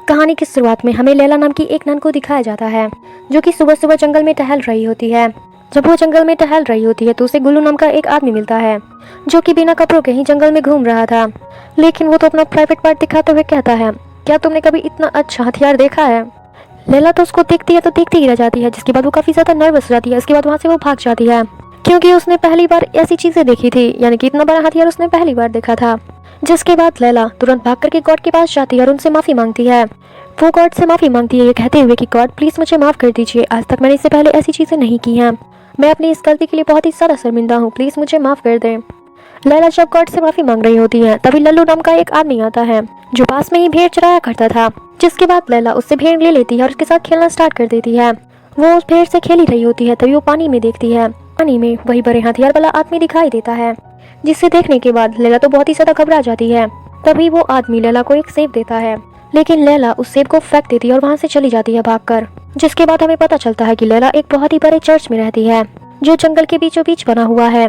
कहानी की शुरुआत में हमें लैला नाम की एक नन को दिखाया जाता है, जो कि सुबह सुबह जंगल में टहल रही होती है। जब वो जंगल में टहल रही होती है तो उसे गुल्लू नाम का एक आदमी मिलता है, जो कि बिना कपड़ों के ही जंगल में घूम रहा था। लेकिन वो तो अपना प्राइवेट पार्ट दिखाते हुए कहता है, क्या तुमने कभी इतना अच्छा हथियार देखा है? लैला तो उसको देखती है तो देखती ही रह जाती है, जिसके बाद वो काफी ज्यादा नर्वस हो जाती है। इसके बाद वहाँ से वो भाग जाती है, क्योंकि उसने पहली बार ऐसी चीजें देखी थी, यानी कि इतना बड़ा हथियार उसने पहली बार देखा था। जिसके बाद लैला तुरंत भाग करके गॉड के पास जाती है और उनसे माफी मांगती है। वो गॉड से माफी मांगती है ये कहते हुए कि गॉड प्लीज मुझे माफ कर दीजिए, आज तक मैंने इससे पहले ऐसी चीजें नहीं की हैं। मैं अपनी इस गलती के लिए बहुत ही ज्यादा शर्मिंदा हूँ, प्लीज मुझे माफ कर दें। लैला जब गॉड से माफी मांग रही होती है तभी लल्लू नाम का एक आदमी आता है, जो पास में ही भेड़ चराया करता था। जिसके बाद लैला उससे भेड़ ले लेती है और उसके साथ खेलना स्टार्ट कर देती है। वो उस भेड़ से खेल ही रही होती है तभी वो पानी में देखती है। पानी में वही बड़े हथियार वाला आदमी दिखाई देता है, जिसे देखने के बाद लैला तो बहुत ही ज्यादा घबरा जाती है। तभी वो आदमी लैला को एक सेब देता है, लेकिन लैला उस सेब को फेंक देती है और वहाँ से चली जाती है भागकर। जिसके बाद हमें पता चलता है कि लैला एक बहुत ही बड़े चर्च में रहती है, जो जंगल के बीचों बीच बना हुआ है।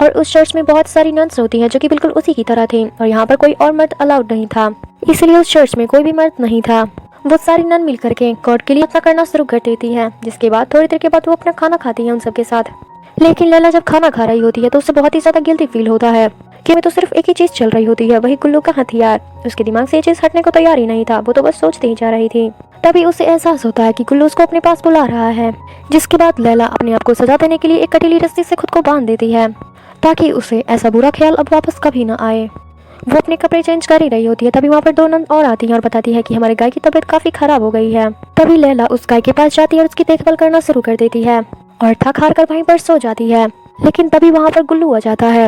और उस चर्च में बहुत सारी नन्स होती हैं, जो कि बिल्कुल उसी की तरह थी, और यहाँ पर कोई और मर्द अलाउड नहीं था, इसलिए उस चर्च में कोई भी मर्द नहीं था। वो सारी नन मिल करके गॉड के लिए अपना करना शुरू कर देती है। जिसके बाद थोड़ी देर के बाद वो अपना खाना खाती है उन सबके साथ। लेकिन लैला जब खाना खा रही होती है तो उसे बहुत ही ज्यादा गिल्टी फील होता है कि हमें तो सिर्फ एक ही चीज चल रही होती है, वही गुल्लू का हथियार। उसके दिमाग से ये चीज हटने को तैयार ही नहीं था, वो तो बस सोचते ही जा रही थी। तभी उसे एहसास होता है कि गुल्लू उसको अपने पास बुला रहा है। जिसके बाद लैला अपने आप को सजा देने के लिए एक कटीली रस्सी से खुद को बांध देती है, ताकि उसे ऐसा बुरा ख्याल अब वापस कभी ना आए। वो अपने कपड़े चेंज कर ही रही होती है तभी वहाँ पर दो नन और आती हैं और बताती है कि हमारे गाय की तबीयत काफी खराब हो गई है। तभी लैला उस गाय के पास जाती है और उसकी देखभाल करना शुरू कर देती है और थक हार कर वहीं पर सो जाती है। लेकिन तभी वहाँ पर गुल्लू आ जाता है।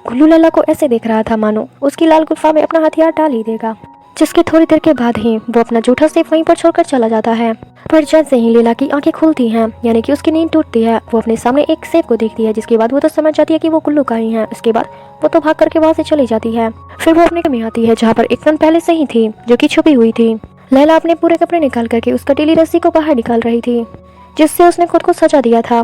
गुल्लू लैला को ऐसे देख रहा था मानो उसकी लाल गुफा में अपना हथियार डाल ही देगा। जिसके थोड़ी देर के बाद ही वो अपना जूठा सेब वहीं पर छोड़कर चला जाता है। पर जैसे ही लैला की आंखें खुलती हैं, यानी कि उसकी नींद टूटती है, वो अपने सामने एक सेब को देखती है। जिसके बाद वो तो समझ जाती है कि वो गुल्लू का ही है। उसके बाद वो तो भाग करके वहाँ से चली जाती है। फिर वो अपने घर में आती है, जहाँ पर एक नन पहले से ही थी, जो कि छुपी हुई थी। लैला अपने पूरे कपड़े निकाल करके उस कटीली रस्सी को बाहर निकाल रही थी, जिससे उसने खुद को सजा दिया था।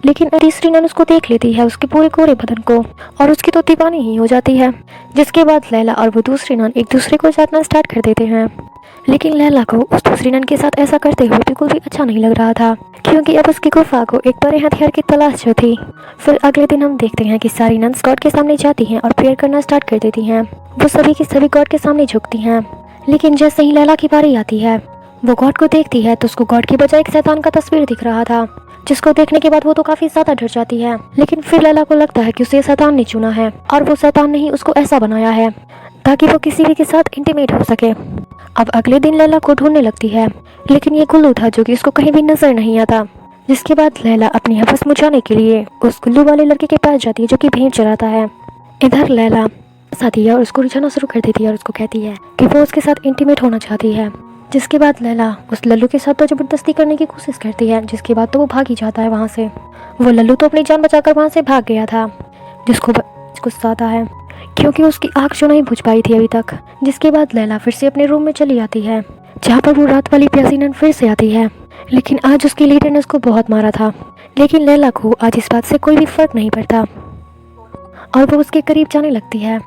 लेकिन तीसरी नन उसको देख लेती है, उसके पूरे गोरे बदन को, और उसकी तो दीवानी ही हो जाती है। जिसके बाद लैला और वो दूसरी नन एक दूसरे को जातना स्टार्ट कर देते हैं। लेकिन लैला को उस दूसरी नन के साथ ऐसा करते हुए बिल्कुल भी अच्छा नहीं लग रहा था, क्योंकि अब उसकी गुफा को एक बड़े हथियार की तलाश जो थी। फिर अगले दिन हम देखते हैं कि सारी नन्स गॉड के सामने जाती हैं और प्रेयर करना स्टार्ट कर देती हैं। वो सभी की सभी गॉड के सामने झुकती हैं। लेकिन जैसे ही लैला की बारी आती है, वो गॉड को देखती है तो उसको गॉड की बजाय एक शैतान का तस्वीर दिख रहा था, जिसको देखने के बाद वो तो काफी ज्यादा डर जाती है। लेकिन फिर लैला को लगता है कि उसे शैतान ने चुना है, और वो शैतान ने ही उसको ऐसा बनाया है ताकि वो किसी भी के साथ इंटीमेट हो सके। अब अगले दिन लैला को ढूंढने लगती है, लेकिन ये गुल्लू था जो कि उसको कहीं भी नजर नहीं आता। जिसके बाद लैला अपनी हवस मुझाने के लिए उस गुल्लू वाले लड़के के पास जाती है, जो कि भेड़ चराता है। इधर लैला आती है और उसको रिझाना शुरू कर देती है और उसको कहती है कि वो उसके साथ इंटीमेट होना चाहती है। जिसके बाद लैला उस लल्लू के साथ तो जबरदस्ती करने की कोशिश करती है। जिसके बाद तो वो भाग ही जाता है वहाँ से। वो लल्लू तो अपनी जान बचाकर वहाँ से भाग गया था, जिसको गुस्सा आता है क्योंकि उसकी आग जो नहीं बुझ पाई थी अभी तक। जिसके बाद लैला फिर से अपने रूम में चली आती है, जहाँ पर वो रात वाली प्यासी नन फिर से आती है। लेकिन आज उसकी लीडर ने उसको बहुत मारा था। लेकिन लैला को आज इस बात से कोई भी फर्क नहीं पड़ता और वो उसके करीब जाने लगती है।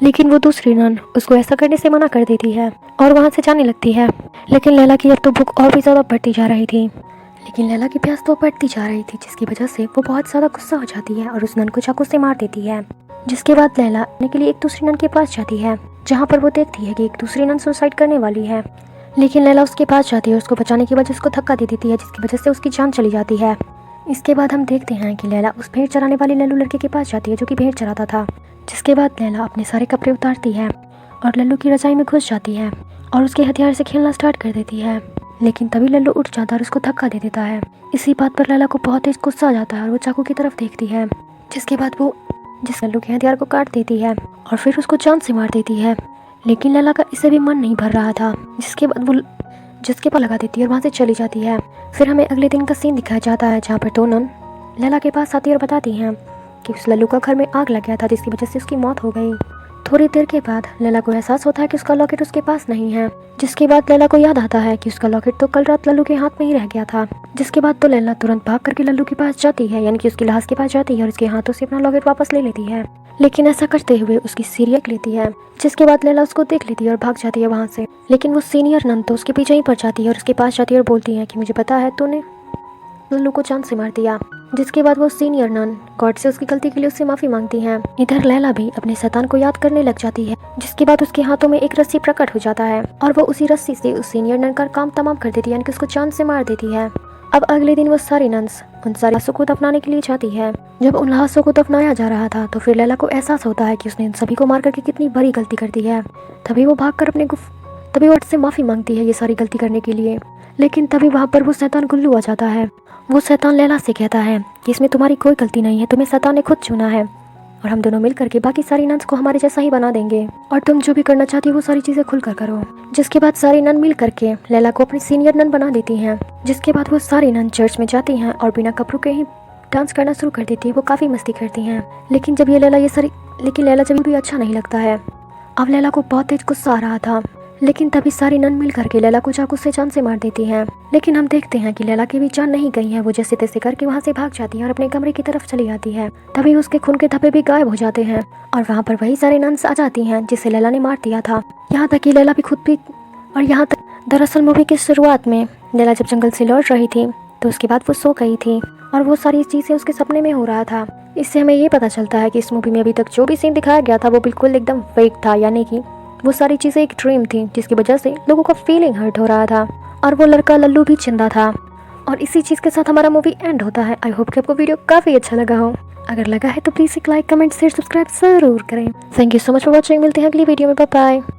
लेकिन वो दूसरी नन उसको ऐसा करने से मना कर देती है और वहाँ से जाने लगती है। लेकिन लैला की अब तो भूख और भी ज़्यादा बढ़ती जा रही थी। लेकिन लैला की प्यास तो बढ़ती जा रही थी, जिसकी वजह से वो बहुत ज़्यादा गुस्सा हो जाती है और उस नन को चाकू से मार देती है। जिसके बाद लैला आने के लिए एक दूसरी नन के पास जाती है, जहाँ पर वो देखती है कि एक दूसरी नन सुसाइड करने वाली है। लेकिन लैला उसके पास जाती है, उसको बचाने की वजह उसको धक्का दे देती है, जिसकी वजह से उसकी जान चली जाती है। इसके बाद हम देखते हैं कि लैला उस भेड़ चराने वाले लल्लू लड़के के पास जाती है, जो कि भेड़ चराता था। जिसके बाद लैला अपने सारे कपड़े उतारती है और लल्लू की रजाई में घुस जाती है और उसके हथियार से खेलना स्टार्ट कर देती है। लेकिन तभी लल्लू उठ जाता है और उसको धक्का दे देता है। इसी बात पर लैला को बहुत तेज गुस्सा आ जाता है और वो चाकू की तरफ देखती है। जिसके बाद वो जिस लल्लू के हथियार को काट देती है और फिर उसको जान से मार देती है। लेकिन लैला का इससे भी मन नहीं भर रहा था। जिसके बाद वो जिसके पर लगा देती है और वहाँ से चली जाती है। फिर हमें अगले दिन का सीन दिखाया जाता है, जहाँ पर दो नन लैला के पास आती है और बताती हैं कि उस लल्लू का घर में आग लग गया था, जिसकी वजह से उसकी मौत हो गई। थोड़ी देर के बाद लैला को एहसास होता है कि उसका लॉकेट उसके पास नहीं है। जिसके बाद लैला को याद आता है कि उसका लॉकेट तो कल रात लल्लू के हाथ में ही रह गया था। जिसके बाद तो लैला तुरंत भाग करके लल्लू के पास जाती है, यानी कि उसकी लाश के पास जाती है और उसके हाथों से अपना लॉकेट वापस ले लेती है। लेकिन ऐसा करते हुए उसकी सीरियल लेती है, जिसके बाद लैला उसको देख लेती है और भाग जाती है वहाँ से। लेकिन वो सीनियर नन तो उसके पीछे ही पड़ जाती है और उसके पास जाती है और बोलती है कि मुझे पता है तूने लल्लू को जान से मार दिया। जिसके बाद वो सीनियर नन गॉड से उसकी गलती के लिए उससे माफी मांगती हैं। इधर लैला भी अपने शैतान को याद करने लग जाती है, जिसके बाद उसके हाथों में एक रस्सी प्रकट हो जाता है और वो उसी रस्सी से उस सीनियर नन का काम तमाम कर देती है, यानी कि उसको जान से मार देती है। अब अगले दिन वो सारी नन्स उन सारे लाशों को दफनाने के लिए जाती है। जब उन लाशों को दफनाया जा रहा था तो फिर लैला को एहसास होता है कि उसने इन सभी को मार करके कितनी बड़ी गलती कर दी है। तभी वो से माफी मांगती है ये सारी गलती करने के लिए। लेकिन तभी वहाँ पर वो शैतान गुल्लू आ जाता है। वो शैतान लैला से कहता है कि इसमें तुम्हारी कोई गलती नहीं है, तुम्हें शैतान ने खुद चुना है और हम दोनों मिलकर के बाकी सारी नन्स को हमारे जैसा ही बना देंगे और तुम जो भी करना चाहती हो वो सारी चीजें खुलकर करो। जिसके बाद सारी नन मिल करके लैला को अपनी सीनियर नन बना देती हैं। जिसके बाद वो सारी नन चर्च में जाती हैं और बिना कपड़ों के ही डांस करना शुरू कर देती है। वो काफी मस्ती करती हैं। लेकिन लैला जब भी अच्छा नहीं लगता है। अब लैला को बहुत तेज गुस्सा आ रहा था, लेकिन तभी सारी नन मिल करके लैला को चाकू से जान से मार देती हैं। लेकिन हम देखते हैं कि लैला की भी जान नहीं गई है। वो जैसे तैसे करके वहाँ से भाग जाती है और अपने कमरे की तरफ चली जाती है। तभी उसके खून के धब्बे भी गायब हो जाते हैं और वहाँ पर वही सारी नन्स आ जाती हैं जिसे लैला ने मार दिया था। यहाँ तक कि लैला भी खुद भी और यहाँ तक दरअसल मूवी की शुरुआत में लैला जब जंगल से लौट रही थी तो उसके बाद वो सो गई थी और वो सारी चीज़ें उसके सपने में हो रहा था। इससे हमें ये पता चलता है कि इस मूवी में अभी तक जो भी सीन दिखाया गया था वो बिल्कुल एकदम फेक था, यानी कि वो सारी चीज़ें एक ड्रीम थी जिसकी वजह से लोगों का फीलिंग हर्ट हो रहा था और वो लड़का लल्लू भी जिंदा था। और इसी चीज़ के साथ हमारा मूवी एंड होता है। आई होप कि आपको वीडियो काफ़ी अच्छा लगा हो। अगर लगा है तो प्लीज़ एक लाइक, कमेंट, शेयर, सब्सक्राइब जरूर करें। Thank you so much for watching. मिलते हैं अगली वीडियो में। Bye bye.